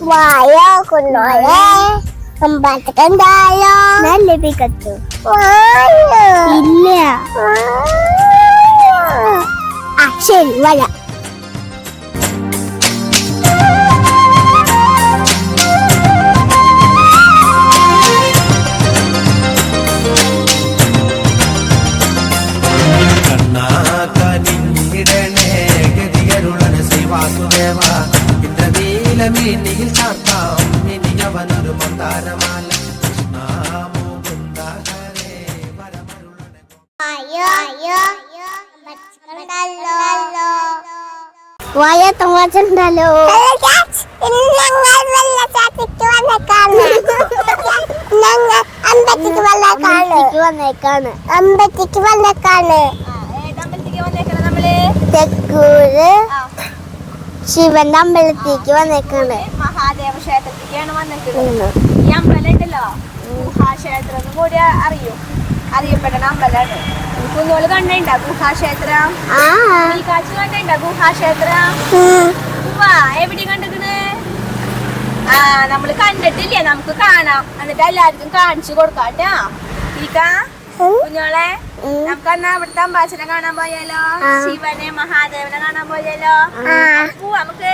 വായോ കുന്നോളെ അമ്പലത്തിലുണ്ടായോ നല്ല പിക്കത്തു ഇല്ല ശരി വരാം. മീനിയിൽ ചാർത്താം മിനിയവനൊരു മന്ദാരമാല വായ തമാച്ചുണ്ടല്ലോ. അമ്പലത്തിക്ക് വന്നേക്കാണ്. തെക്കൂര് ശിവന്റെ അമ്പലത്തേക്ക് വന്നേക്കാണ്. മഹാദേവ ക്ഷേത്രത്തിലേക്കാണ് വന്നേക്കുന്നത്. ഈ അമ്പലം ഉണ്ടല്ലോ ഗുഹാക്ഷേത്രം കൂടി അറിയപ്പെടുന്ന അമ്പലമാണ്. കുഞ്ഞോള് കണ്ടിട്ടുണ്ടോ ഗുഹാക്ഷേത്രം? ഈ കാഴ്ച കണ്ടിട്ടുണ്ടോ ഗുഹാക്ഷേത്രം? എവിടെ കണ്ടിക്കണ്? നമ്മള് കണ്ടിട്ടില്ലേ, നമുക്ക് കാണാം. എന്നിട്ട് എല്ലാവർക്കും കാണിച്ചു കൊടുക്കാം കേട്ടോ. കുഞ്ഞോളെ നമുക്ക് എന്നാ അവിടുത്തെ അമ്പാച്ചനെ കാണാൻ പോയാലോ? ശിവനെ മഹാദേവനെ കാണാൻ പോയാലോ? പോവാ നമുക്ക്.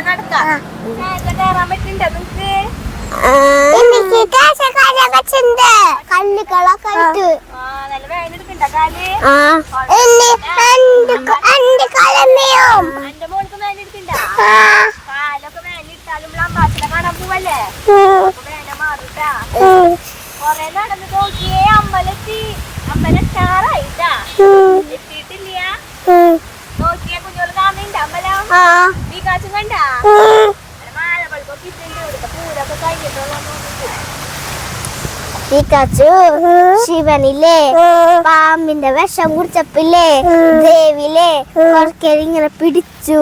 നടക്കാം. കയറാൻ പറ്റുണ്ടോ നിങ്ങക്ക്? നല്ല വേദന എടുക്കണ്ട കാല്? എന്റെ മോൾക്ക് വേദന എടുക്കണ്ട? കാലൊക്കെ വേദന എടുത്താലും അമ്പാച്ചനെ കാണാൻ പോവല്ലേ? വേദന മാറൂട്ടാ. കൊറേ നടന്ന് നോക്കിയേ അമ്പലത്താറായിട്ടാ. എത്തിയിട്ടില്ല. നോക്കിയേ കുഞ്ഞോള് കാണുന്നുണ്ട് അമ്പലം? ഈ കാച്ചും കണ്ടാ? മാലകൾക്കൊക്കെ ഇട്ടുണ്ട്. ഇവിടുത്തെ പൂരൊക്കെ കഴിഞ്ഞിട്ടുള്ള ശിവനില്ലേ പാമ്പിന്റെ വിഷം കുടിച്ചപ്പില്ലേ ദേവിയിലെ ഇങ്ങനെ പിടിച്ചു.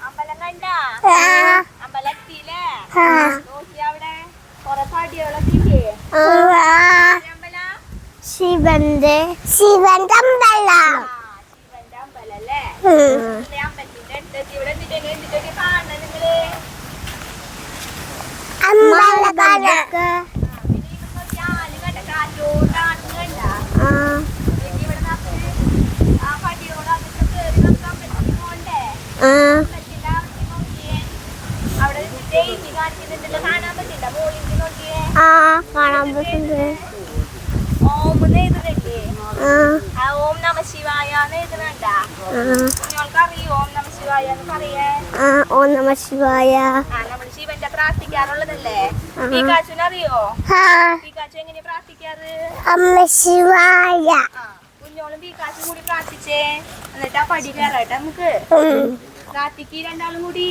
അമ്പലം കണ്ട? അമ്പലത്തിലെ നോക്കി അവിടെ കൊറേ പടികളൊക്കെ ഇല്ലേ? ശിവന്റെ അമ്പല. ശിവന്റെ അമ്പലല്ലേ? അമ്പലത്തിന്റെ അടുത്ത് ഇവിടെ എന്തിട്ടൊക്കെ കാണണം നിങ്ങള്? കാണാൻ പറ്റുന്നുണ്ട്. ഓം നമ ശിവായ കുഞ്ഞോൾക്കറിയോ? ഓം നമ ശിവായ എന്ന് പറയേ. ഓം നമ ശിവായ നമ്മള് ശിവന്റെ പ്രാർത്ഥിക്കാറുള്ളതല്ലേ? ഈ കാച്ചുനറിയോ? ഈ കാച്ചു എങ്ങനെയാ പ്രാർത്ഥിക്കാറ്? അമ്മ ശിവായ. കുഞ്ഞോളും ഈ കാച്ചും കൂടി പ്രാർത്ഥിച്ചേ. എന്നിട്ട് ആ പടി കയറാട്ടെ നമുക്ക്. പ്രാർത്ഥിക്ക് രണ്ടാളും കൂടി.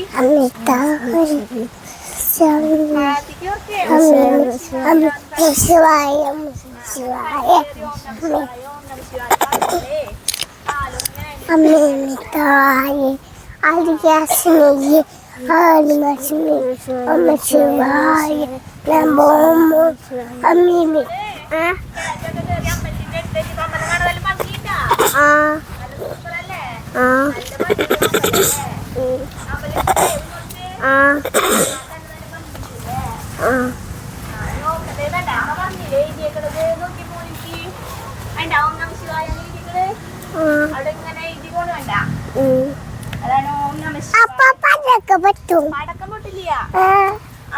പടക്കം പൊട്ടില്ല.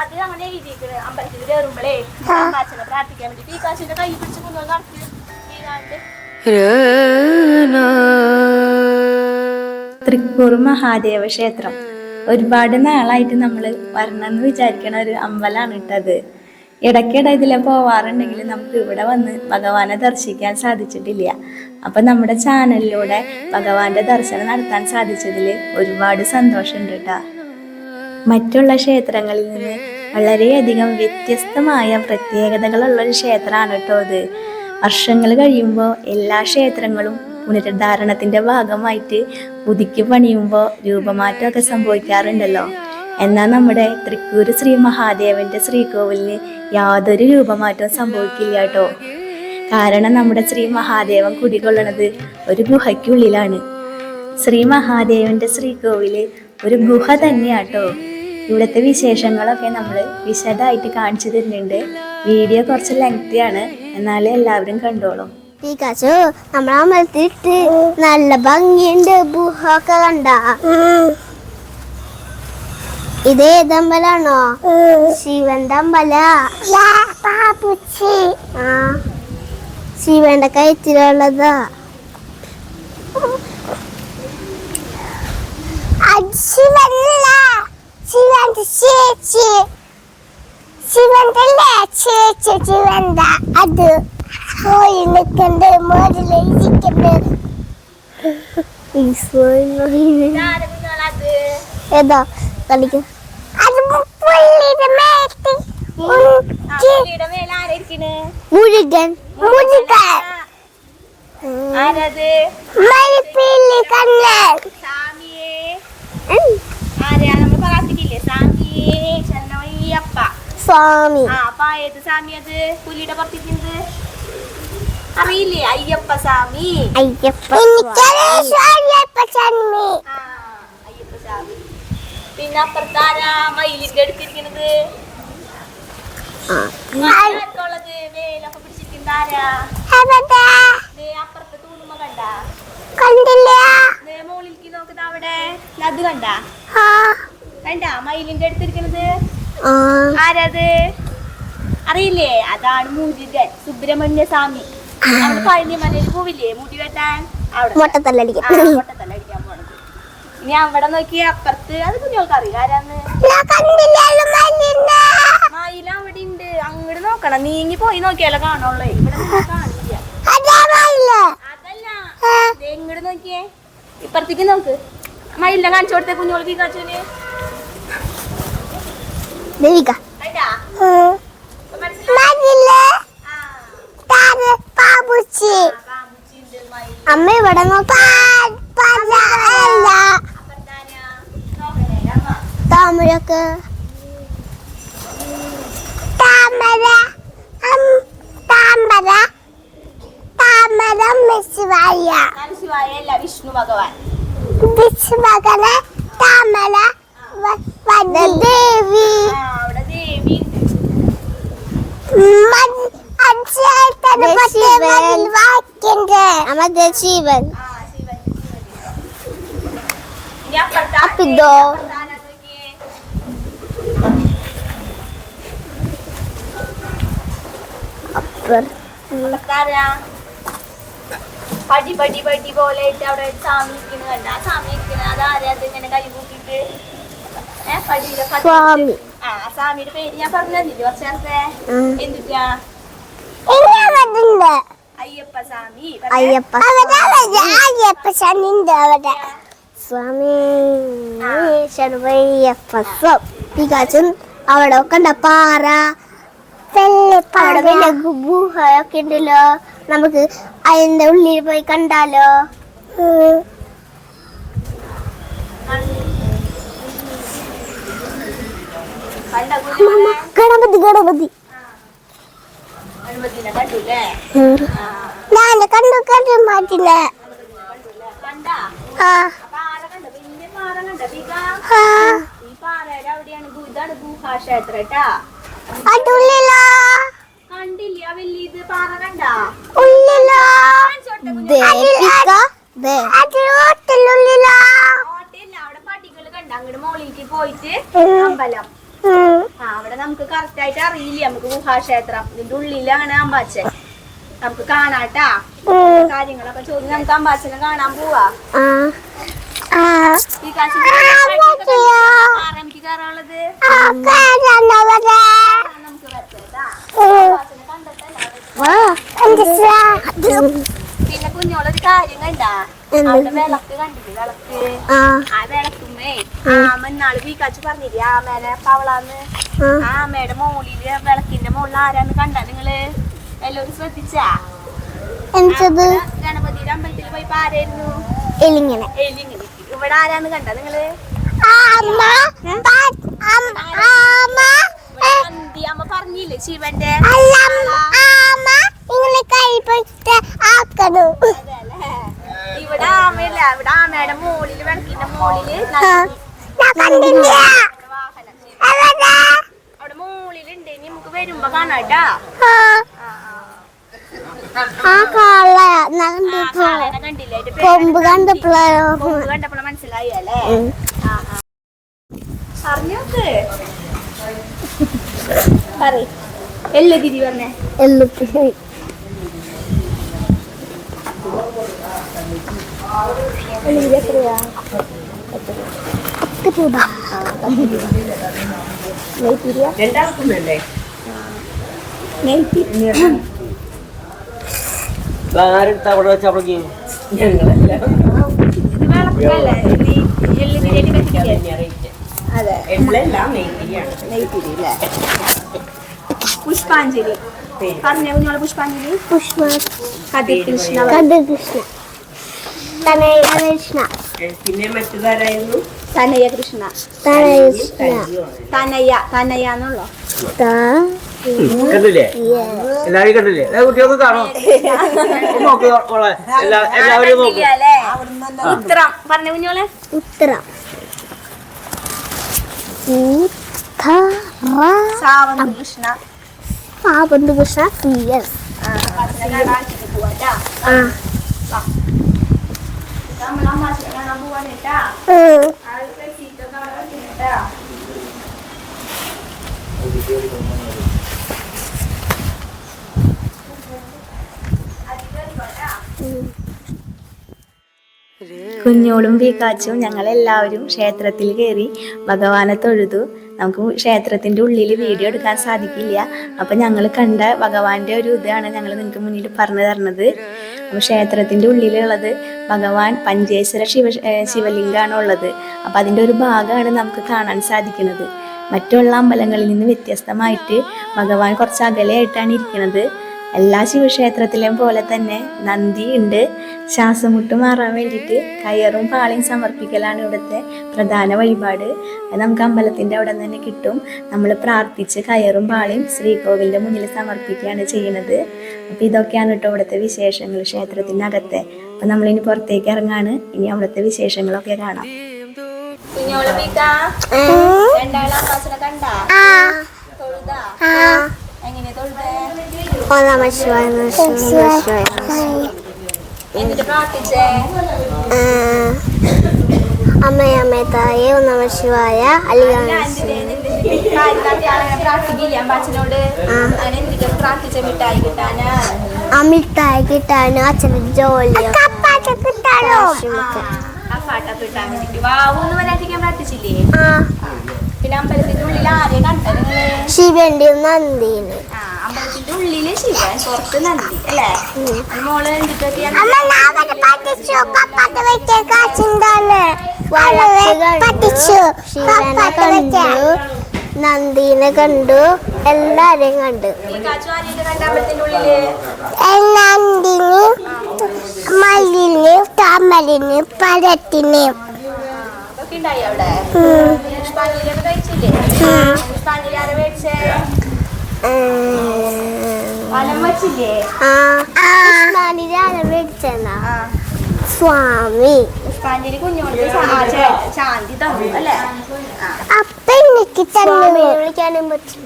അത് അങ്ങനെ എഴുതിയേക്കണ് അമ്പലത്തിൽ കയറുമ്പോഴേ പ്രാർത്ഥിക്കാൻ വേണ്ടി. ഈ കാശിന്റെ കൈ പിടിച്ച് കൊണ്ടുവന്ന് നടത്തി. തൃക്കൂർ മഹാദേവ ക്ഷേത്രം ഒരുപാട് നാളായിട്ട് നമ്മൾ വരണമെന്ന് വിചാരിക്കണ ഒരു അമ്പലമാണ് ഇട്ടത്. ഇടയ്ക്കിടെ ഇതിലെ പോവാറുണ്ടെങ്കിൽ നമുക്ക് ഇവിടെ വന്ന് ഭഗവാനെ ദർശിക്കാൻ സാധിച്ചിട്ടില്ല. അപ്പം നമ്മുടെ ചാനലിലൂടെ ഭഗവാന്റെ ദർശനം നടത്താൻ സാധിച്ചതിൽ ഒരുപാട് സന്തോഷമുണ്ട് കേട്ടോ. മറ്റുള്ള ക്ഷേത്രങ്ങളിൽ നിന്ന് വളരെയധികം വ്യത്യസ്തമായ പ്രത്യേകതകളുള്ളൊരു ക്ഷേത്രമാണ് കേട്ടോ ഇത്. വർഷങ്ങൾ കഴിയുമ്പോൾ എല്ലാ ക്ഷേത്രങ്ങളും പുനരുദ്ധാരണത്തിൻ്റെ ഭാഗമായിട്ട് പുതുക്കി പണിയുമ്പോൾ രൂപമാറ്റമൊക്കെ സംഭവിക്കാറുണ്ടല്ലോ. എന്നാൽ നമ്മുടെ തൃക്കൂർ ശ്രീ മഹാദേവന്റെ ശ്രീകോവിലിന് യാതൊരു രൂപമാറ്റവും സംഭവിക്കില്ല കേട്ടോ. കാരണം നമ്മുടെ ശ്രീ മഹാദേവൻ കുടികൊള്ളണത് ഒരു ഗുഹയ്ക്കുള്ളിലാണ്. ശ്രീ മഹാദേവന്റെ ശ്രീകോവില് ഒരു ഗുഹ തന്നെയാട്ടോ. ഇവിടുത്തെ വിശേഷങ്ങളൊക്കെ നമ്മൾ വിശദമായിട്ട് കാണിച്ചു തരുന്നുണ്ട്. വീഡിയോ കുറച്ച് ലെങ്തിയാണ്, എന്നാലും എല്ലാവരും കണ്ടോളും. പികാച്ചു നമ്മളെ അമ്പലത്തിട്ട് നല്ല ഭംഗിയുണ്ട്. ഗുഹ ഒക്കെ കണ്ട. ഇത് ഏതമ്പലാണോ? ശിവന്റെ അമ്പല. ശിവന്റെ കയറ്റിലുള്ളതാ. ശിവന്റെ ചേച്ചി. ശിവന്റെ ചേച്ചി. ശിവന്റെ അത് പോയി നിൽക്കണ്ട്. മോരിലിരിക്കണ്ട്. ഏതാ കളിക്ക? അത് പുള്ളിയുടെ മേത്ത് മുരുകൻ. മുരുകൻ മരിപ്പിള്ളി കണ്ണൻ. സ്വാമി. അറിയില്ലേ? അയ്യപ്പ സ്വാമി. അയ്യപ്പ സ്വാമി. പിന്നെ അപ്പുറത്താരാ മയിലിന്റെ അടുത്തിരിക്കുന്നത്? വേലൊക്കെ പിടിച്ചിരിക്കുന്നതാരാ? അപ്പുറത്തെ തൂണുമ്മ കണ്ടില്ല. മോളിലേക്ക് നോക്കുന്ന അവിടെ അത് കണ്ട മയിലിന്റെ അടുത്തിരിക്കുന്നത്? ആരത് അറിയില്ലേ? അതാണ് മുരുകൻ സുബ്രഹ്മണ്യ സ്വാമി. അവിടെ പഴനി മലയിൽ പോവില്ലേ മുടി വെട്ടാൻ? അവിടെ മുട്ടത്തല്ലടിക്കാൻ പോണത്. ഇനി അവിടെ നോക്കി അപ്പുറത്ത് അത് കുഞ്ഞോൾക്ക് അറിയില്ല ആരാന്ന്? മയിൽ അവിടെ ഉണ്ട്. അങ്ങോട്ട് നോക്കണം. നീങ്ങി പോയി നോക്കിയാലോ കാണുള്ളൂ. ഇവിടെ കാണില്ല. അതല്ല, ഇങ്ങോട്ട് നോക്കിയേ. ഇപ്പുറത്തേക്ക് നോക്ക്. മയിലിനെ കാണിച്ചു കൊടുത്തേ കുഞ്ഞോൾക്ക്. കാച്ചുവിന് അമ്മ ഇവിടെ താമരക്ക്. താമര താമര താമര ശിവായ. ശിവായല്ല, വിഷ്ണു ഭഗവാൻ. വിഷ്ണു ഭഗവാനെ താമര ദേവി. അവിടെ ദേവി ശിവൻ. അപ്പിതോ പടി പടി പടി പോലെ അവിടെ സ്വാമി ഇരിക്കുന്നത് കണ്ട? സ്വാമി ഇരിക്കുന്നത് അതാരാ? ഇങ്ങനെ കൈ കൂട്ടിട്ട് സ്വാമി. ആ സ്വാമിയുടെ പേര് ഞാൻ പറഞ്ഞില്ലേ കുറച്ച് നേരത്തെ? എന്തിട്ടാ? അയ്യപ്പ സ്വാമി. അയ്യപ്പ അയ്യപ്പ സ്വാമി അവിടെ. സ്വാമി ശർവയ്യപ്പ പികാച്ചും അവിടെ കണ്ട പാറ വലിയ ഗുഹയൊക്കെ ഉണ്ടല്ലോ. നമുക്ക് അതിന്റെ ഉള്ളിൽ പോയി കണ്ടാലോ? ഗണപതി ഗണപതി ഞാൻ കണ്ടു കണ്ടു മാറ്റില്ല. അതുള്ളിലോ കണ്ടില്ല വലിയത് പാറ കണ്ട? ഉള്ളിലോ അവിടെ പടികൾ കണ്ട? അങ്ങോട്ട് മോളിലേക്ക് പോയിട്ട് അമ്പലം. അവിടെ നമുക്ക് കറക്റ്റ് ആയിട്ട് അറിയില്ല. നമുക്ക് ഗുഹാക്ഷേത്രം ഇതിന്റെ ഉള്ളിലാണ് അമ്പാച്ചൻ. നമുക്ക് കാണാട്ടാ. കാര്യങ്ങളൊക്കെ ചോദിച്ചു നമുക്ക് അമ്പാച്ചനെ കാണാൻ പോവാ. എനിക്ക് കയറാനുള്ളത് നമുക്ക് പിന്നെ കുഞ്ഞോളൊരു കാര്യം കണ്ടാ? അവിടെ വിളക്ക് കണ്ടില്ലേ? വിളക്ക്. ആ വിളക്കുമ്മേ ആമന്നാള് വീക്കാച്ചു പറഞ്ഞില്ലേ ആമേനെ പവളാന്ന്? ആമയുടെ മോളില് വിളക്കിന്റെ മുകളിൽ ആരാന്ന് കണ്ടാ നിങ്ങള്? എല്ലാവരും ശ്രദ്ധിച്ചാ? ഗണപതിയുടെ അമ്പലത്തിൽ പോയി ആരായിരുന്നു? എലിങ്ങനെ. ഇവിടെ ആരാന്ന് കണ്ടാ നിങ്ങള്? അമ്മ പറഞ്ഞില്ലേ ശിവന്റെ ഇവിടെ ആമയില്ല, ഇവിടെ ആമയുടെ മോളില് വിളക്കിന്റെ മോളില് അവിടെ മോളിലുണ്ട്. ഇനി നമുക്ക് വരുമ്പോ കാണാട്ടാ. കൊമ്പ് കണ്ടപ്പോഴോ കണ്ടപ്പോഴ മനസ്സിലായി അല്ലേ? അറിഞ്ഞോക്ക് പറ എല്ലോ ഗിരി പറഞ്ഞേ. എല്ലുത്തിരി എത്രയാ? 10 രൂപ. രണ്ടാൾക്കുന്നല്ലേ ആരെടുത്ത അവിടെ വെച്ച അവിടേക്ക് ഞങ്ങളെല്ലാം അതെ എല്ലാം നെയ്ത്തിരിയാണ്. നെയ്ത്തിരി പുഷ്പാഞ്ജലി പറഞ്ഞ കുഞ്ഞോളെ പുഷ്പാഞ്ജലി. പുഷ്പ കൃഷ്ണ കൃഷ്ണ കൃഷ്ണ പിന്നെ മറ്റേതാരായിരുന്നു തനയ കൃഷ്ണ തനയ എന്നുള്ളോ? കണ്ടില്ലേ? എല്ലാവരും കണ്ടില്ലേ? കുട്ടികൾക്ക് കാണോ? നോക്ക് എല്ലാവരും നോക്ക്. ഉത്തരം പറഞ്ഞ കുഞ്ഞോളെ. ഉത്തരം സാവന്ത് കൃഷ്ണ. സാവന്ത് കൃഷ്ണ CS. കുഞ്ഞോളും വീക്കാച്ചും ഞങ്ങളെല്ലാവരും ക്ഷേത്രത്തിൽ കയറി ഭഗവാനെ തൊഴുതു. നമുക്ക് ക്ഷേത്രത്തിൻ്റെ ഉള്ളിൽ വീഡിയോ എടുക്കാൻ സാധിക്കില്ല. അപ്പം ഞങ്ങൾ കണ്ട ഭഗവാന്റെ ഒരു ഇതാണ് ഞങ്ങൾ നിങ്ങൾക്ക് മുന്നിൽ പറഞ്ഞു തരുന്നത്. അപ്പോൾ ക്ഷേത്രത്തിൻ്റെ ഉള്ളിലുള്ളത് ഭഗവാൻ പഞ്ചേശ്വര ശിവലിംഗമാണ് ഉള്ളത്. അപ്പം അതിൻ്റെ ഒരു ഭാഗമാണ് നമുക്ക് കാണാൻ സാധിക്കുന്നത്. മറ്റുള്ള അമ്പലങ്ങളിൽ നിന്ന് വ്യത്യസ്തമായിട്ട് ഭഗവാൻ കുറച്ച് അകലെയായിട്ടാണ് ഇരിക്കുന്നത്. എല്ലാ ശിവക്ഷേത്രത്തിലെയും പോലെ തന്നെ നന്ദി ഉണ്ട്. ശ്വാസമുട്ട് മാറാൻ വേണ്ടിയിട്ട് കയറും പാളയും സമർപ്പിക്കലാണ് ഇവിടുത്തെ പ്രധാന വഴിപാട്. അത് നമുക്ക് അമ്പലത്തിൻ്റെ അവിടെ തന്നെ കിട്ടും. നമ്മൾ പ്രാർത്ഥിച്ച് കയറും പാളയും ശ്രീകോവിലിൻ്റെ മുന്നിൽ സമർപ്പിക്കുകയാണ് ചെയ്യുന്നത്. അപ്പോൾ ഇതൊക്കെയാണ് കേട്ടോ ഇവിടുത്തെ വിശേഷങ്ങൾ ക്ഷേത്രത്തിനകത്തെ. അപ്പം നമ്മളിനി പുറത്തേക്ക് ഇറങ്ങാണ്. ഇനി അവിടുത്തെ വിശേഷങ്ങളൊക്കെ കാണാം. എങ്ങനെ തൊഴുതേ? എന്നിട്ട് പ്രാർത്ഥിച്ചേ? അമ്മയമ്മേ തായേ ഓം നമഃ ശിവായ പ്രാർത്ഥിക്കില്ല അമ്പാച്ചനോട്. അങ്ങനെ എന്തൊക്കെ പ്രാർത്ഥിച്ച മിഠായി കിട്ടാനാ? ആ മിഠായി കിട്ടാനോ അച്ഛന് ജോലിയോ കിട്ടാനോ കിട്ടാൻ വേണ്ടിട്ട് വാവൂന്ന് പറയാൻ പ്രാർത്ഥിച്ചില്ലേ? പിന്നെ അമ്പലത്തിന്റെ ഉള്ളിൽ ആരെ കണ്ട നിങ്ങള്? ശിവന്റെ നന്ദിന്. അമ്പലത്തിന്റെ ഉള്ളില് ശിവൻ, പുറത്ത് നന്ദി അല്ലേ? മോള് എന്തിട്ടൊക്കെയാണ്? ശിവനെ കണ്ടു, നന്ദിനെ കണ്ടു, എല്ലാരെയും കണ്ടു. അമ്പലത്തിന്റെ ഉള്ളില് നന്ദിന്, മല്ലിന്, താമരന്, പഴത്തിന് അതൊക്കെ ഉണ്ടായി അവിടെ. പുഷ്പാഞ്ജലിയൊക്കെ കഴിച്ചില്ലേ? പുഷ്പാഞ്ജലി ആരെ മേടിച്ചേ? വലം വച്ചില്ലേ? പുഷ്പാഞ്ജലി ആരെ മേടിച്ചെന്നാ? സ്വാമി. പുഷ്പാഞ്ജലി കുഞ്ഞോൾക്ക് ശാന്തി തന്നു അല്ലേ? അപ്പൊ എനിക്ക് തന്നെ വിളിക്കാനും പറ്റും.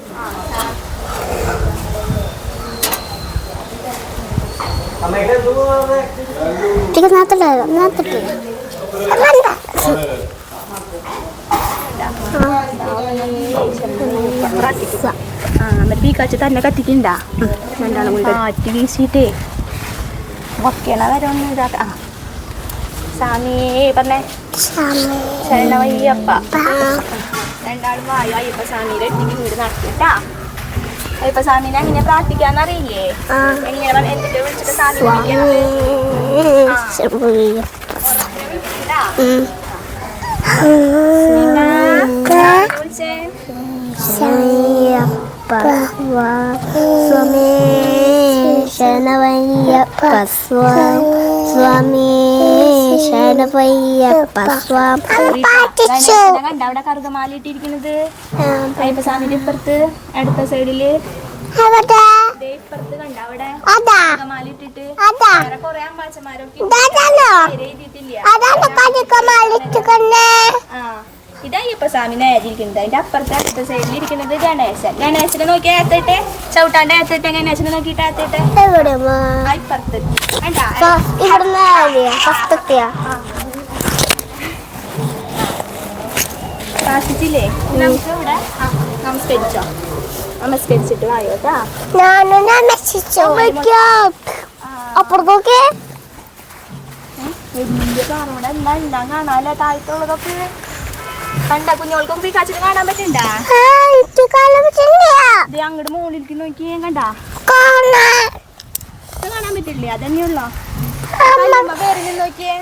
പീക്കാച്ച് തന്നെ കത്തിക്കണ്ടാ? രണ്ടാളും കൊണ്ട് കാറ്റ് വീശിട്ടേ വക്കണ വരെ ഒന്നും ഇതാക്ക. സ്വാമി പറഞ്ഞേ. ശരണവയ്യപ്പ. രണ്ടാളും വായു അയ്യപ്പ സ്വാമിയുടെ അടുത്തേക്ക് വീട് നടത്തിട്ടാ. അയ്യപ്പ സ്വാമിനെ എങ്ങനെ പ്രാർത്ഥിക്കാന്നറിയില്ലേ? എങ്ങനെ എന്തിട്ട് വിളിച്ചിട്ട് സ്വാമി സ്വാമി ശരണവയ്യപ്പ സ്വാമി കണ്ട അവിടെ കറുകമാല ഇട്ടിരിക്കുന്നത് അയ്യപ്പസ്വാമിന്റെ ഇപ്പുറത്ത് അടുത്ത സൈഡില് ഇപ്പുറത്ത് കണ്ട അവിടെ കറുകമാല ഇട്ടിട്ട് വേറെ കൊറേ അമ്പാച്ചന്മാരൊക്കെ എഴുതിയിട്ടില്ല. ഇത് അയ്യപ്പസ്വാമി നേരിയിരിക്കുന്നത്. അതിന്റെ അപ്പുറത്തെ അടുത്ത സൈഡിൽ ഇരിക്കുന്നത് ഗണേശൻ. ഗണേശനെ നോക്കി ഏത്തിട്ടെ ചവിട്ടാണ്ട് ഏത്തിട്ടെ ഗണേശനെ നോക്കിയിട്ട് ഏത്തിട്ടെ ഇപ്പുറത്ത് പ്രാർത്ഥിച്ചില്ലേ? നമുക്ക് ഇവിടെ നമസ്കരിച്ചോ? നമസ്കരിച്ചിട്ട് വായോ കേട്ടാ. അപ്പുറത്തൊക്കെ വലിയ പാറോടെ എന്താ ഉണ്ടാ കാണാല്ലേ താഴത്തുള്ളതൊക്കെ കണ്ട കുഞ്ഞോൾക്കൊക്കെ ഈ കാച്ചിന് കാണാൻ പറ്റണ്ടാ? ഇത് അങ്ങോട്ട് മുകളിലേക്ക് നോക്കിയേ കണ്ടാ കാണാൻ പറ്റില്ലേ? അതന്നെയുള്ളോ പേരിൽ നോക്കിയേ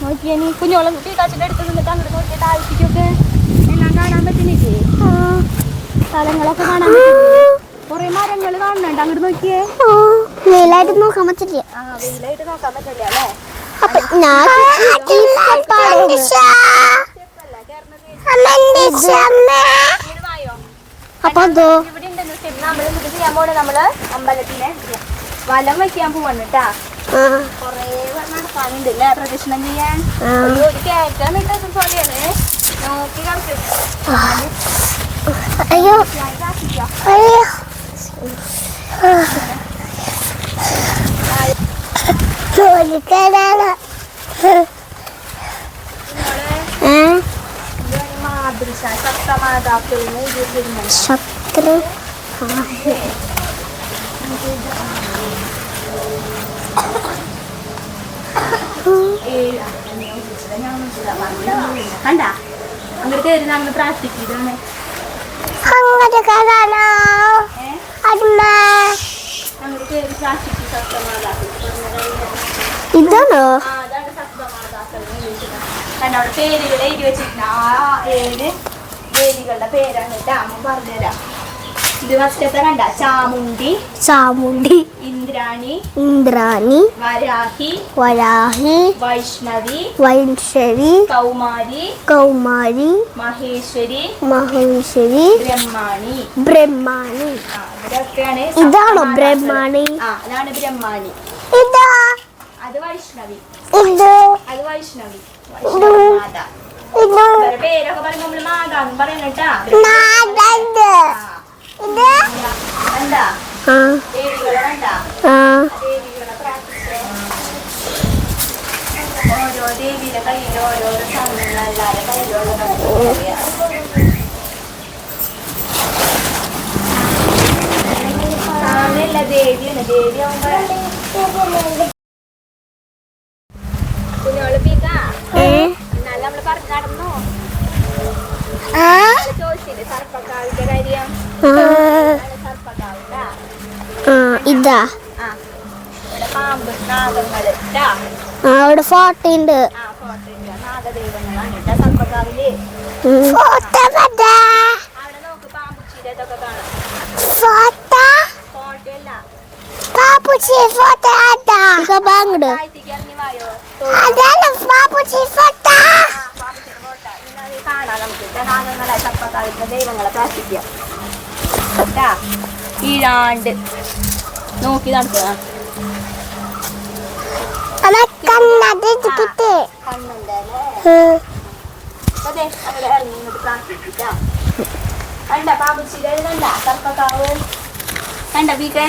നോക്കിയേ നീ കുഞ്ഞോളം ഈ കാച്ചിന്റെ അടുത്ത് നിന്നിട്ട് അങ്ങോട്ട് നോക്കിയ താഴ്ത്തിക്കൊക്കെ എല്ലാം കാണാൻ പറ്റുന്നില്ലേ? സ്ഥലങ്ങളൊക്കെ കാണാൻ പറ്റുന്നില്ലേ? കൊറേ മരങ്ങൾ കാണുന്നുണ്ട് അങ്ങോട്ട് നോക്കിയേ. വെയിലായിട്ട് നോക്കാൻ പറ്റില്ല. വെയിലായിട്ട് നോക്കാൻ പറ്റില്ല അല്ലേ? അപ്പൊ അതോ ഇവിടെ ഉണ്ടല്ലോ സ്റ്റെപ്പ്. നമ്മള് ഇത് ചെയ്യാൻ പോണേ നമ്മള് അമ്പലത്തിലെ വലം വയ്ക്കാൻ പോവാണ് കേട്ടാ. കൊറേ നടക്കാനുണ്ട് അല്ലേ പ്രദക്ഷിണം ചെയ്യാൻ. ഒരു കയറ്റം ഇട്ടത് പോലെയാണ്. നോക്കി കളിക്കും. അയ്യോ അയ്യോ ശക്തി കണ്ടാ അങ്ങോട്ട് കയറി നമ്മൾ പ്രാർത്ഥിക്കുന്നതാണ്. അങ്ങോട്ട് കാണാനോ അങ്ങോട്ട് കയറി പ്രാർത്ഥിക്കും സപ്തമാതാക്കൾ. ഇതാണോ? അതാണ് സപ്തമാതാക്കൾ. കണ്ട അവിടെ പേരുകൾ എഴുതി വെച്ചിട്ടുണ്ട്. ആ 7 ദേവികളുടെ പേരാണ് കേട്ടാ. അമ്മ പറഞ്ഞുതരാം. ഇത് ഫസ്റ്റത്തെ കണ്ട ചാമുണ്ടി, ചാമുണ്ടി, ഇന്ദ്രാണി, ഇന്ദ്രാണി, വരാഹി, വരാഹി, വൈഷ്ണവി, വൈഷ്ണവി, കൗമാരി, കൗമാരി, മഹേശ്വരി, മഹേശ്വരി, ബ്രഹ്മാണി. ബ്രഹ്മാണി. ഇതൊക്കെയാണ് ഇതാണോ ബ്രഹ്മാണി? അതാണ് ബ്രഹ്മാണി. ഇതാ അത് വൈഷ്ണവി. ഇത് അത് വൈഷ്ണവി. വൈഷ്ണവി മാത. ഇവരുടെ പേരൊക്കെ പറയുമ്പോ നമ്മള് മാതാന്ന് പറയണട്ടാ. ഇത് കണ്ടാ ആ ദേവികളെ കണ്ടാ? ആ ദേവികളെ പ്രാർത്ഥിച്ച് ഓരോ ദേവിയുടെ കയ്യിൽ ഓരോരോ സാധനങ്ങൾ എല്ലാവരുടെ കയ്യിലുള്ള സാധനമല്ല ദേവിയാണ്. ദേവിയാവുമ്പോ കുഞ്ഞോള് പീക്കാ എന്നാലും നമ്മള് പറഞ്ഞു നടന്നു ചോദിച്ചില്ലേ സർപ്പക്കാവിന്റെ കാര്യം? സർപ്പക്കാവില്ല. ഇതാ ഇവിടെ പാമ്പ് നാഗങ്ങള് അവിടെ ഫോട്ടോ ഉണ്ട്. നാഗദൈവങ്ങളാണ് കേട്ടാ സർപ്പക്കാവില്. അവിടെ നോക്ക് പാമ്പുച്ചിയുടെ ഇതൊക്കെ കാണാം. ഫോട്ടോ അല്ല താഴ്ത്തിക്ക് ഇറങ്ങി വായോ. കാണാം നമുക്ക് നാഗങ്ങളെ സർപ്പക്കാവിലെ ദൈവങ്ങളെ പ്രാർത്ഥിക്കാം കേട്ടാ. കീഴാണ്ട് നോക്കി നടക്കുക. അതെ അങ്ങനെ ഇറങ്ങി ഇങ്ങോട്ട് പ്രാർത്ഥിക്കാം. കണ്ട പാമ്പുച്ചിയുടെ കണ്ട സർപ്പക്കാവ് കണ്ട വീക്കെ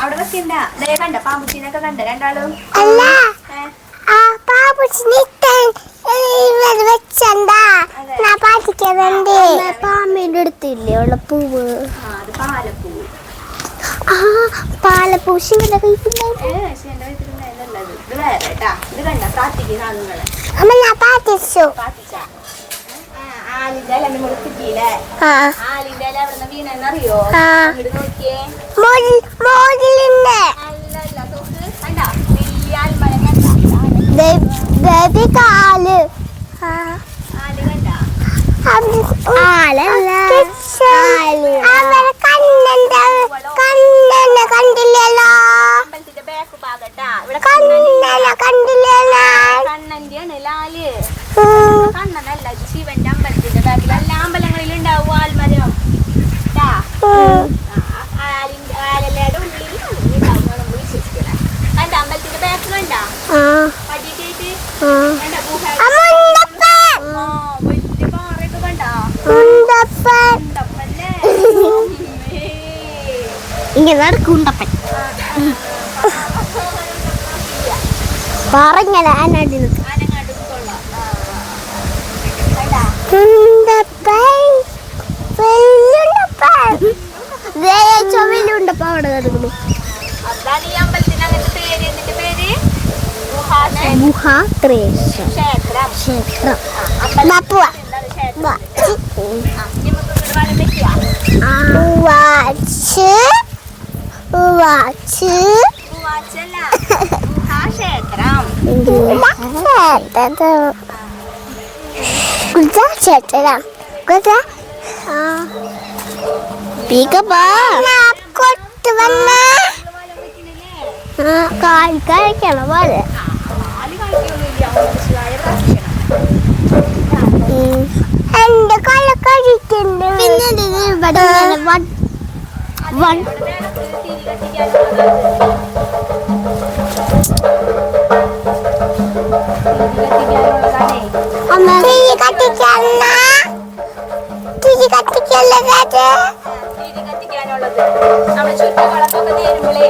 അവിടെ വെക്കണ്ട. കണ്ട പാമ്പുച്ചീനൊക്കെ കണ്ട രണ്ടാളും. പാമ്പിന്റെ അടുത്തില്ലേ ഉള്ള പൂവ്? അത് പാലപ്പൂവ്. പാലപ്പൂ ശിവന്റെ കൈപ്പില്ലേ? ഇത് വേറെ കേട്ടാ. ഇത് കണ്ട പ്രാർത്ഥിക്കുന്ന ആളുകളെ പ്രാർത്ഥിച്ച ആലിന്റെ ഇല നമ്മൾ കിട്ടിയില്ലേ? ആലിന്റെ ഇല എവിടെ വീണെന്നറിയോ? അങ്ങോട്ട് നോക്കിയേ. അല്ലല്ല തോക്ക് കണ്ട വലിയ ആൽമരം കണ്ട ആല് കണ്ട കണ്ടില്ലല്ലോ. അമ്പലത്തിന്റെ ബാക്ക് കണ്ണന്റെയാണ് ലാല്. കണ്ണനല്ല, ശിവന്റെ അമ്പലത്തിന്റെ ബാക്കിൽ എല്ലാ അമ്പലങ്ങളിലും ഉണ്ടാവും ആൽമരം. ആലല്ലയുടെ ഉള്ളിൽ ഉണ്ടാവും നമ്മൾ വിശ്വസിക്കണ. കണ്ട അമ്പലത്തിന്റെ ബാക്കിലുണ്ടാ പടിയിട്ടായിട്ട് വലിയ പാറയൊക്കെ കണ്ടാ ഉണ്ടപ്പല്ലേ. ഇങ്ങനെ കുണ്ടപ്പൻ പറഞ്ഞല്ല ആനങ്ങാട് കൊള്ളാം. ചുമലുണ്ടപ്പ അവിടെ കിടക്കുന്നു. അതാണ് ഈ അമ്പലത്തിന് അങ്ങനത്തെ പേര്. എന്നിട്ട് പേര് ക്ഷേത്രം. ക്ഷേത്രം കഴിക്കണ പോലെ എന്റെ കല കഴിക്കണ്ട്. പിന്നെ ഇവിടെ കത്തിക്കാനുള്ളത് നമ്മുടെ ചുറ്റുകളൊക്കെ നേരുമ്പോഴേ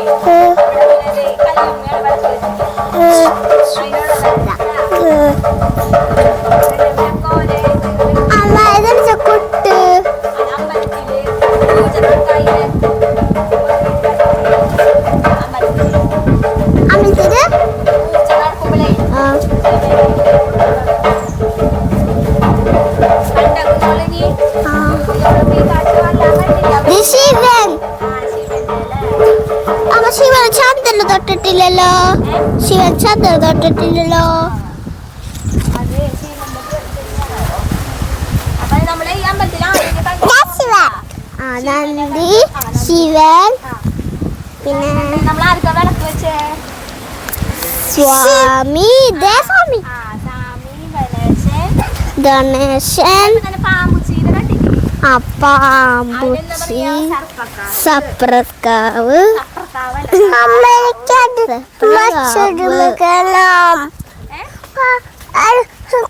കുട്ട് അമ്പലത്തില് അമ്പലത്തില് നടക്കുമ്പോഴേ ശിവൻ അമ്മ ശിവൻ ചന്ദ്രന് തൊട്ടിട്ടില്ലല്ലോ. ശിവൻ ചന്ദ്രന് തൊട്ടിട്ടില്ലല്ലോ. നന്ദി ശിവൻ പിന്നെ സ്വാമി ദേവസ്വാമി ഗണേശൻ പാമ്പുച്ചി സപ്രക്കാവ്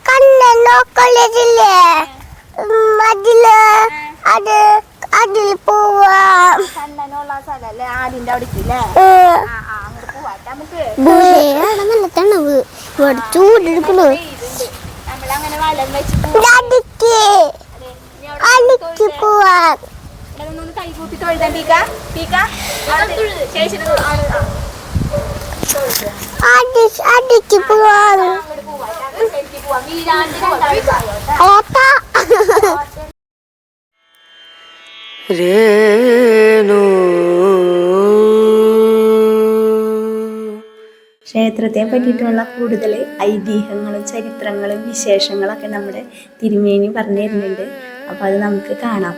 കണ്ണോക്കൊള്ളില്ലേ അതില് അത് അതിൽ പോവാ നല്ല തണവ് ഇവിടെ ചൂടെടുക്കണു. അടിക്ക് പോവാ കൈകൂട്ടി തൊഴുതാൻ അടിക്ക് പോവാ ഓട്ട ക്ഷേത്രത്തെ പറ്റിയിട്ടുള്ള കൂടുതൽ ഐതിഹ്യങ്ങളും ചരിത്രങ്ങളും വിശേഷങ്ങളൊക്കെ നമ്മുടെ തിരുമേനി പറഞ്ഞു തരുന്നുണ്ട്. അപ്പോൾ അത് നമുക്ക് കാണാം.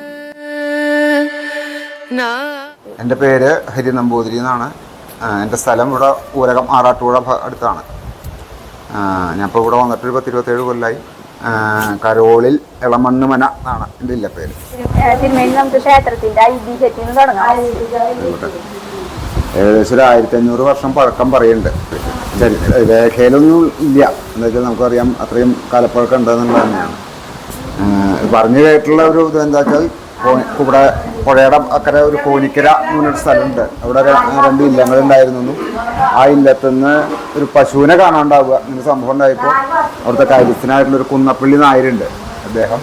എൻ്റെ പേര് ഹരി നമ്പൂതിരി എന്നാണ്. എൻ്റെ സ്ഥലം ഇവിടെ ഊരകം ആറാട്ടുപുഴ അടുത്താണ്. ഞാനിപ്പോൾ ഇവിടെ വന്നിട്ട് 27 കൊല്ലമായി. കരോളിൽ ഇളമണ്ണുമന എന്നാണ് എൻ്റെ ഇല്ല പേര്. തിരുമേനി നമുക്ക് ക്ഷേത്രത്തിൻ്റെ ഐതിഹ്യത്തിൽ നിന്ന് തുടങ്ങാം. ഏകദേശം ഒരു 1500 വർഷം പഴക്കം പറയുന്നുണ്ട്. രേഖയിലൊന്നും ഇല്ല. എന്താ വെച്ചാൽ നമുക്കറിയാം അത്രയും കാലപ്പഴക്കം ഉണ്ടെന്നുള്ളത് തന്നെയാണ്. പറഞ്ഞു കേട്ടുള്ള ഒരു ഇത് എന്താ വെച്ചാൽ ഇവിടെ പുഴയുടെ അക്കരെ ഒരു കോനിക്കര എന്നൊരു സ്ഥലമുണ്ട്. അവിടെ 2 ഇല്ലങ്ങളുണ്ടായിരുന്നു. ആ ഇല്ലത്തുനിന്ന് ഒരു പശുവിനെ കാണാണ്ടാവുക ഇങ്ങനെ സംഭവം ഉണ്ടായപ്പോൾ അവിടുത്തെ കാര്യസ്ഥനായിട്ടുള്ളൊരു കുന്നപ്പള്ളി നായരുണ്ട്. അദ്ദേഹം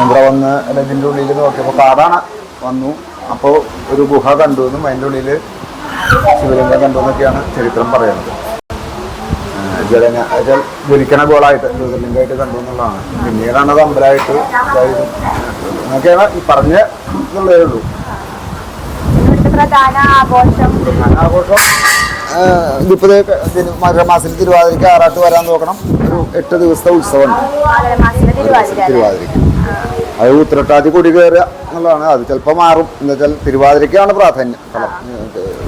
ഇവിടെ വന്ന് ഇതിൻ്റെ ഉള്ളിൽ നോക്കിയപ്പോൾ കാടാണ് വന്നു. അപ്പോൾ ഒരു ഗുഹ കണ്ടു എന്നും അതിൻ്റെ ഉള്ളിൽ ശിവലിംഗം കണ്ടു എന്നൊക്കെയാണ് ചരിത്രം പറയുന്നത്. ജ്വലിക്കണ ഗോളായിട്ട് ജ്യോതിർലിംഗമായിട്ട് കണ്ടു എന്നുള്ളതാണ്. പിന്നീടാണ് അത് അമ്പലമായിട്ട് ഇതായത് എന്നൊക്കെയാണ് ഈ പറഞ്ഞ എന്നുള്ളതേ ഉള്ളൂ. പ്രധാന ആഘോഷം ഇതിപ്പോൾ മകരമാസത്തിൽ തിരുവാതിരയ്ക്ക് ആറാട്ട് വരാൻ നോക്കണം. ഒരു 8 ദിവസത്തെ ഉത്സവമുണ്ട് തിരുവാതിരയ്ക്ക്. അത് ഉത്രട്ടാതി കൊടി കയറുക എന്നുള്ളതാണ്. അത് ചിലപ്പോൾ മാറും. എന്താ വെച്ചാൽ തിരുവാതിരയ്ക്കാണ് പ്രാധാന്യം.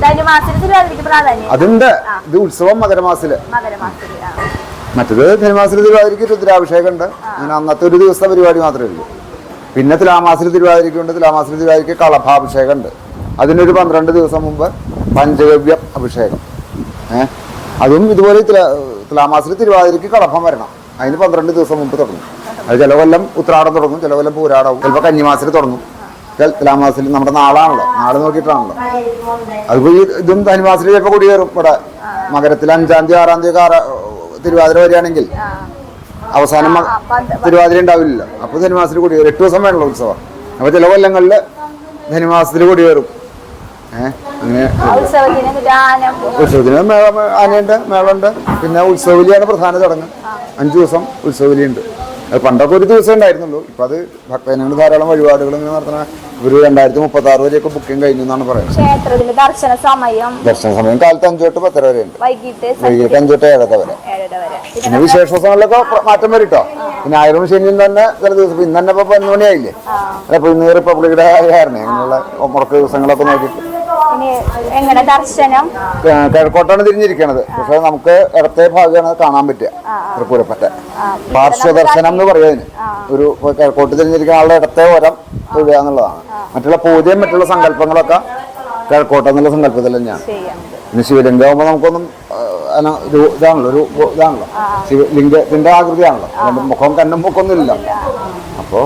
ധനുമാസത്തിൽ തിരുവാതിരയ്ക്ക് പ്രാധാന്യം അതുണ്ട്. ഇത് ഉത്സവം മകരമാസത്തില്. മറ്റത് ധനുമാസത്തിൽ തിരുവാതിരയ്ക്ക് രുദ്രാഭിഷേകം ഉണ്ട്. അങ്ങനെ അന്നത്തെ ഒരു ദിവസത്തെ പരിപാടി മാത്രമേ ഉള്ളൂ. പിന്നെ തുലാമാസത്തിൽ തിരുവാതിരയ്ക്കുണ്ട്. തുലാമാസത്തിൽ തിരുവാതിരയ്ക്ക് കളഭാഭിഷേകം ഉണ്ട്. അതിനൊരു 12 ദിവസം മുമ്പ് പഞ്ചഗവ്യ അഭിഷേകം. അതും ഇതുപോലെ തുലാമാസത്തിൽ തിരുവാതിരയ്ക്ക് കളഭം വരണം. അതിന് 12 ദിവസം മുമ്പ് തുടങ്ങും. അത് ചില കൊല്ലം ഉത്രാടം തുടങ്ങും, ചില കൊല്ലം പൂരാടാവും, ചിലപ്പോൾ കന്നിമാസത്തിൽ തുടങ്ങും. തുലാമാസത്തിൽ നമ്മുടെ നാളാണല്ലോ, നാളെ നോക്കിയിട്ടാണല്ലോ. അതിപ്പോൾ ഇതും ധനുമാസത്തിൽ ചിലപ്പോൾ കൂടി കയറും. ഇവിടെ മകരത്തിൽ 5-ാം തീയതി 6-ാം തീയതി തിരുവാതിര വരികയാണെങ്കിൽ അവസാനം തിരുവാതിര ഉണ്ടാവില്ല. അപ്പോൾ ധനുമാസത്തിൽ കൂടി കയറും. 8 ദിവസം വേണമല്ലോ ഉത്സവം. അപ്പോൾ ചില കൊല്ലങ്ങളിൽ ധനുമാസത്തിൽ കൂടി കയറും. അങ്ങനെ ഉത്സവത്തിന് ആനയുണ്ട്, മേളുണ്ട്. പിന്നെ ഉത്സവലിയാണ് പ്രധാന ചടങ്ങ്. 5 ദിവസം ഉത്സവലിയുണ്ട്. അത് പണ്ടൊക്കെ ഒരു ദിവസം ഉണ്ടായിരുന്നുള്ളൂ. ഇപ്പം അത് ഭക്തജനങ്ങൾ ധാരാളം വഴിപാടുകൾ ഇങ്ങനെ നടത്തണ ഒരു 2036 വരെയൊക്കെ ബുക്കിംഗ് കഴിഞ്ഞു എന്നാണ് പറയുന്നത്. ദർശന സമയം കാലത്ത് 5 തൊട്ട് 10 വരെയുണ്ട്. വൈകിട്ട് 5 തൊട്ട് 7 വരെ. പിന്നെ വിശേഷ ദിവസങ്ങളിലൊക്കെ മാറ്റം വരും കേട്ടോ. പിന്നെ ഞായറും ശനിയും തന്നെ ചില ദിവസം. ഇന്ന് തന്നെ ഇപ്പൊ 11 മണിയായില്ലേ. അപ്പൊ ഇന്ന് റിപ്പബ്ലിക് ഡേ ആയിരുന്നേ. അങ്ങനെയുള്ള മുടക്ക ദിവസങ്ങളൊക്കെ നോക്കിയിട്ട് കിഴക്കോട്ടാണ് തിരിഞ്ഞിരിക്കണത്. പക്ഷെ നമുക്ക് ഇടത്തെ ഭാഗമാണ് കാണാൻ പറ്റുക. തൃപ്പൂരപ്പറ്റ പാർശ്വദർശനം എന്ന് പറയുന്നതിന് ഒരു കിഴക്കോട്ട് തിരിഞ്ഞിരിക്കുന്ന ആളുടെ ഇടത്തെ ഓരം തൊഴുക എന്നുള്ളതാണ്. മറ്റുള്ള പൂജയും മറ്റുള്ള സങ്കല്പങ്ങളൊക്കെ കിഴക്കോട്ടെന്നുള്ള സങ്കല്പത്തിൽ തന്നെയാണ്. പിന്നെ ശിവലിംഗമാകുമ്പോൾ നമുക്കൊന്നും ഇതാണല്ലോ, ഒരു ഇതാണല്ലോ, ശിവലിംഗത്തിന്റെ ആകൃതിയാണല്ലോ. അതുകൊണ്ട് മുഖം കണ്ണും മുഖമൊന്നും ഇല്ല. അപ്പോ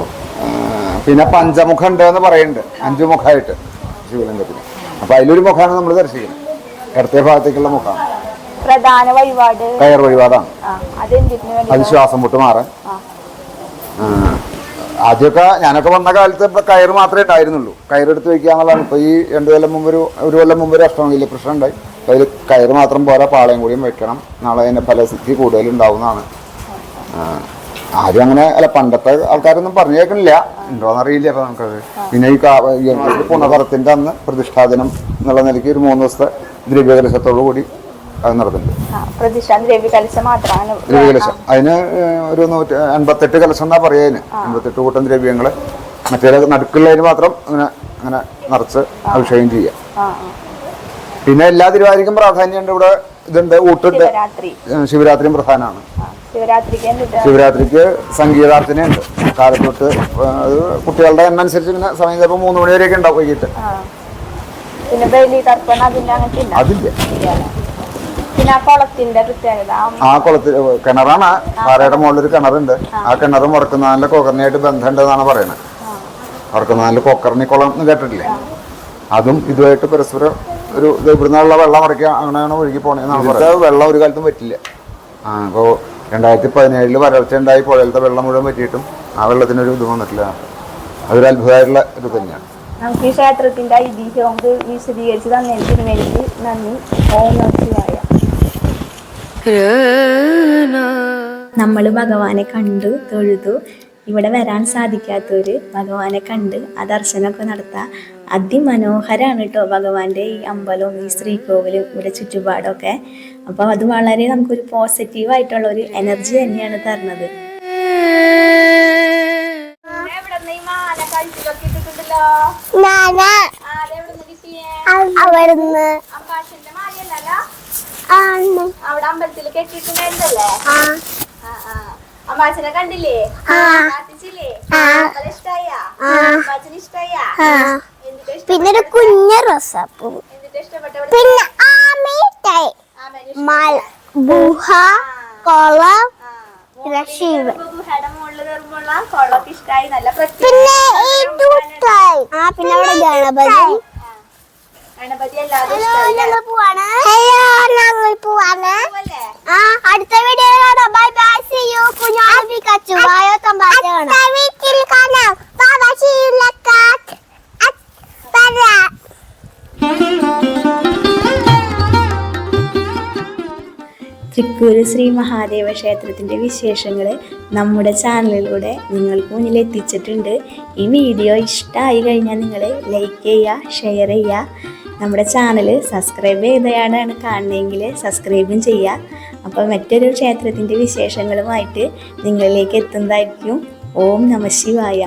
പിന്നെ പഞ്ചമുഖം ഉണ്ട് എന്ന് പറയുന്നുണ്ട്, 5 മുഖമായിട്ട് ശിവലിംഗത്തിന്. അപ്പൊ അതിലൊരു മുഖമാണ് നമ്മൾ ദർശിക്കുന്നത്. ഇടത്തെ ഭാഗത്തേക്കുള്ള മുഖമാണ്. പ്രധാന വഴിപാട് കയർ വഴിപാടാണ്. അത് ശ്വാസം മുട്ട് മാറാൻ. ആദ്യമൊക്കെ ഞാനൊക്കെ വന്ന കാലത്ത് ഇപ്പൊ കയറ് മാത്രമേ ഉണ്ടായിരുന്നുള്ളൂ. കയറെടുത്ത് വയ്ക്കുക എന്നുള്ളതാണ്. ഇപ്പൊ ഈ 2 കൊല്ലം മുമ്പ് ഒരു കൊല്ലം മുമ്പ് ഒരു അഷ്ടമംഗല പ്രശ്നം ഉണ്ടായി. അപ്പൊ അതിൽ കയറ് മാത്രം പോരാ, പാളയം കൂടിയും വെക്കണം. നാളെ അതിന്റെ ഫലസിദ്ധി കൂടുതലുണ്ടാവുന്നതാണ്. ആരും അങ്ങനെ അല്ല, പണ്ടത്തെ ആൾക്കാരൊന്നും പറഞ്ഞു കേൾക്കണില്ല, ഉണ്ടോന്നറിയില്ല. അപ്പൊ നമുക്കത് പിന്നെ ഈ പുനതറത്തിന്റെ അന്ന് പ്രതിഷ്ഠാദിനം എന്നുള്ള നിലയ്ക്ക് ഒരു 3 ദിവസത്തെ ദ്രവ്യകലശത്തോടു കൂടി അത് നടക്കുന്നുണ്ട്. ദ്രവ്യകലശം അതിന് ഒരു 188 കലശം എന്നാ പറയുന്നതിന്. 88 കൂട്ടം ദ്രവ്യങ്ങള്. മറ്റേ നടുക്കുള്ളതിന് മാത്രം അങ്ങനെ നിറച്ച് അഭിഷേകം ചെയ്യാം. പിന്നെ എല്ലാ തിരുവാതിരയ്ക്കും പ്രാധാന്യമുണ്ട്. ഇവിടെ ഇതുണ്ട്, ഊട്ടുണ്ട്. ശിവരാത്രിയും പ്രധാനമാണ്. ശിവരാത്രിക്ക് സംഗീതാർച്ചനയുണ്ട് കാലത്തൊട്ട്. അത് കുട്ടികളുടെ എണ്ണം അനുസരിച്ച് ഇങ്ങനെ സമയം ചിലപ്പോൾ 3 മണി വരെയൊക്കെ ഉണ്ടാവും വൈകിട്ട്. അതില്ല. ആ കുളത്തിൽ കിണറാണ്. പാറയുടെ മുകളിലൊരു കിണറുണ്ട്. ആ കിണർ മുടക്കുന്നാലിലെ കൊക്കറിനായിട്ട് ബന്ധമുണ്ട് എന്നാണ് പറയുന്നത്. മുടക്കുന്നാലിൽ കൊക്കറിനി കുളം എന്ന് കേട്ടിട്ടില്ലേ? അതും ഇതുമായിട്ട് പരസ്പരം ഒരു ഇവിടുന്നുള്ള വെള്ളം മറിക്കുക അങ്ങനെയാണ് ഒഴുകി പോണേന്നാണ് പറയുന്നത്. വെള്ളം ഒരു കാലത്തും പറ്റില്ല. അപ്പോൾ 2017 വരൾച്ച ഉണ്ടായി. പുഴയിലത്തെ വെള്ളം മുഴുവൻ പറ്റിയിട്ടും ആ വെള്ളത്തിനൊരു ഇത് വന്നിട്ടില്ല. അതൊരു അത്ഭുതമായിട്ടുള്ള ഇത് തന്നെയാണ്. നമുക്ക് ഈ ക്ഷേത്രത്തിന്റെ ഐതിഹ്യം നമുക്ക് വിശദീകരിച്ച് തന്നതിന് നന്ദി. ഓം നമഃ ശിവായ. നമ്മൾ ഭഗവാനെ കണ്ടു തൊഴുതു. ഇവിടെ വരാൻ സാധിക്കാത്തവര് ഭഗവാനെ കണ്ട് ആ ദർശനമൊക്കെ നടത്താം. അതിമനോഹരമാണ് കേട്ടോ ഭഗവാന്റെ ഈ അമ്പലവും ഈ ശ്രീകോവിലും ഇവിടെ ചുറ്റുപാടൊക്കെ. അപ്പോൾ അത് വളരെ നമുക്കൊരു പോസിറ്റീവായിട്ടുള്ള ഒരു എനർജി തന്നെയാണ് തരുന്നത്. അവിടെ അമ്പലത്തിൽ കെട്ടിട്ടുണ്ടായിരുന്നല്ലേ? അമ്മാച്ചനെ കണ്ടില്ലേ? പിന്നെ ഒരു കുഞ്ഞ റോസാപ്പൂ, പിന്നെ ഗുഹ, കുളം, പിന്നെ പിന്നെ അവിടെ ഗണപതി. അടുത്ത വീഡിയോ കാണാം. Bye bye, see you. കുഞ്ഞാണ് പിക്കാച്ചു വായോ തമ്പാച്ച കാണാം. വീട്ടിൽ കാണാം. Bye see you. ലക്കാറ്റ് തൃക്കൂര് ശ്രീ മഹാദേവ ക്ഷേത്രത്തിൻ്റെ വിശേഷങ്ങൾ നമ്മുടെ ചാനലിലൂടെ നിങ്ങൾക്ക് മുന്നിൽ എത്തിച്ചിട്ടുണ്ട്. ഈ വീഡിയോ ഇഷ്ടമായി കഴിഞ്ഞാൽ നിങ്ങൾ ലൈക്ക് ചെയ്യുക, ഷെയർ ചെയ്യുക. നമ്മുടെ ചാനൽ സബ്സ്ക്രൈബ് ചെയ്താണ് കാണുന്നതെങ്കിൽ സബ്സ്ക്രൈബും ചെയ്യുക. അപ്പോൾ മറ്റൊരു ക്ഷേത്രത്തിൻ്റെ വിശേഷങ്ങളുമായിട്ട് നിങ്ങളിലേക്ക് എത്തുന്നതായിരിക്കും. ഓം നമഃ ശിവായ.